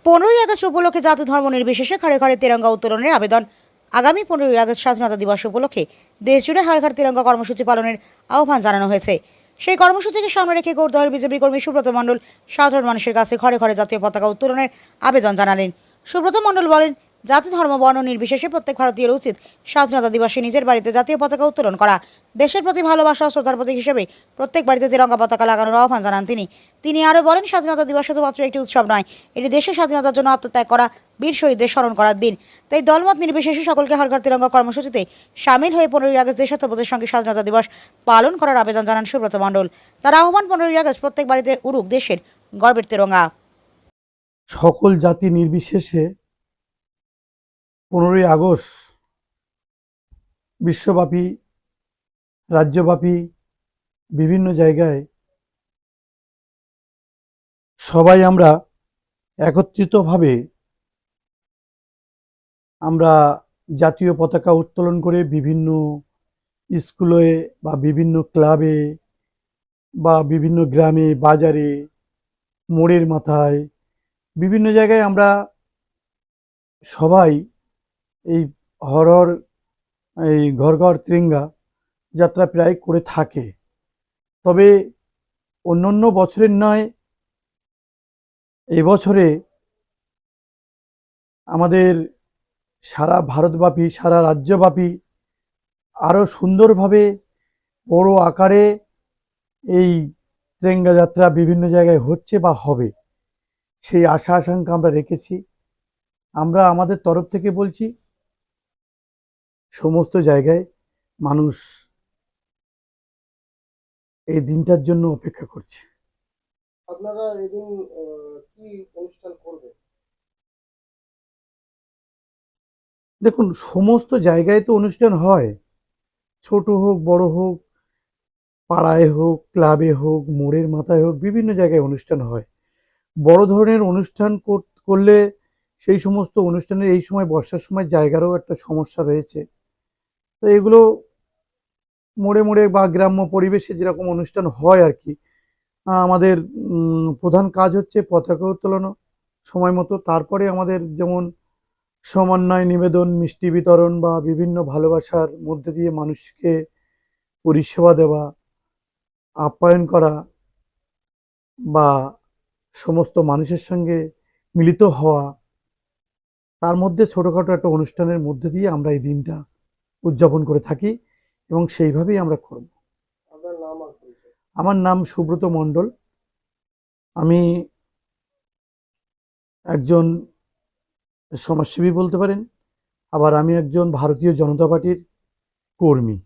15ই August উপলক্ষে জাতি ধর্ম নির্বিশেষে ঘরে ঘরে তিরঙ্গা উত্তোলনের আবেদন। আগামী 15ই আগস্ট স্বাধীনতা দিবস উপলক্ষে দেশজুড়ে হার ঘর তিরঙ্গা কর্মসূচি পালনের আহ্বান জানানো হয়েছে। সেই কর্মসূচিকে সামনে রেখে গৌরদহের বিজেপি কর্মী সুব্রত মণ্ডল সাধারণ মানুষের কাছে ঘরে ঘরে জাতীয় পতাকা উত্তোলনের আবেদন জানালেন। সুব্রত মণ্ডল বলেন, জাতি ধর্ম বর্ণ নির্বিশেষে প্রত্যেক ভারতীয়ের উচিত স্বাধীনতা দিবসে নিজের বাড়িতে জাতীয় পতাকা উত্তোলন করা। দেশের প্রতি ভালোবাসা ও শ্রদ্ধার প্রতীক হিসেবে প্রত্যেক বাড়িতে তিরঙ্গা পতাকা লাগানোর আহ্বান জানান তিনি আরও বলেন, স্বাধীনতা দিবস শুধুমাত্র একটি উৎসব নয়, এটি দেশের স্বাধীনতার জন্য আত্মত্যাগ করা বীর শহীদদের স্মরণ করার দিন। তাই দলমত নির্বিশেষে সকলকে হর ঘর তিরঙ্গা কর্মসূচিতে সামিল হয়ে 15ই আগস্ট দেশাত্মবোধের সঙ্গে স্বাধীনতা দিবস পালন করার আবেদন জানান সুব্রত মণ্ডল। তার আহ্বান, 15ই আগস্ট প্রত্যেক বাড়িতে উড়ুক দেশের গর্বের তিরঙ্গা। সকল জাতি নির্বিশেষে 15ই আগস্ট বিশ্বব্যাপী, রাজ্যব্যাপী বিভিন্ন জায়গায় সবাই আমরা একত্রিতভাবে আমরা জাতীয় পতাকা উত্তোলন করে বিভিন্ন স্কুলে বা বিভিন্ন ক্লাবে বা বিভিন্ন গ্রামে, বাজারে, মোড়ের মাথায় বিভিন্ন জায়গায় আমরা সবাই এই ঘর ঘর তিরঙ্গা যাত্রা প্রায় করে থাকে। তবে অন্যান্য বছরের নয়, এবছরে আমাদের সারা ভারতব্যাপী, সারা রাজ্যব্যাপী আরও সুন্দরভাবে বড় আকারে এই তিরঙ্গা যাত্রা বিভিন্ন জায়গায় হচ্ছে বা হবে, সেই আশা আকাঙ্ক্ষা আমরা রেখেছি। আমরা আমাদের তরফ থেকে বলছি, সমস্ত জায়গায় মানুষ এই দিনটার জন্য অপেক্ষা করছে। আপনারা এদিন কি অনুষ্ঠান করবেন? দেখুন, সমস্ত জায়গায় তো অনুষ্ঠান হয়, ছোট হোক বড় হোক, পাড়ায় হোক, ক্লাবে হোক, মোড়ের মাথায় হোক, বিভিন্ন জায়গায় অনুষ্ঠান হয়। বড় ধরনের অনুষ্ঠান করলে সেই সমস্ত অনুষ্ঠানের এই সময় বর্ষার সময় জায়গারও একটা সমস্যা রয়েছে। তো এগুলো মোড়ে মোড়ে বা গ্রাম্য পরিবেশে যেরকম অনুষ্ঠান হয় আর কি, আমাদের প্রধান কাজ হচ্ছে পতাকা উত্তোলন সময় মতো। তারপরে আমাদের যেমন সমন্বয় নিবেদন, মিষ্টি বিতরণ বা বিভিন্ন ভালোবাসার মধ্যে দিয়ে মানুষকে পরিষেবা দেওয়া, আপ্যায়ন করা বা সমস্ত মানুষের সঙ্গে মিলিত হওয়া, তার মধ্যে ছোটোখাটো একটা অনুষ্ঠানের মধ্যে দিয়ে আমরা এই দিনটা উদযাপন করে থাকি এবং সেইভাবেই আমরা করব। আপনার নাম আর পরিচয়? আমার নাম সুব্রত মণ্ডল। আমি একজন সমাজসেবী বলতে পারেন, আবার আমি একজন ভারতীয় জনতা পার্টির কর্মী।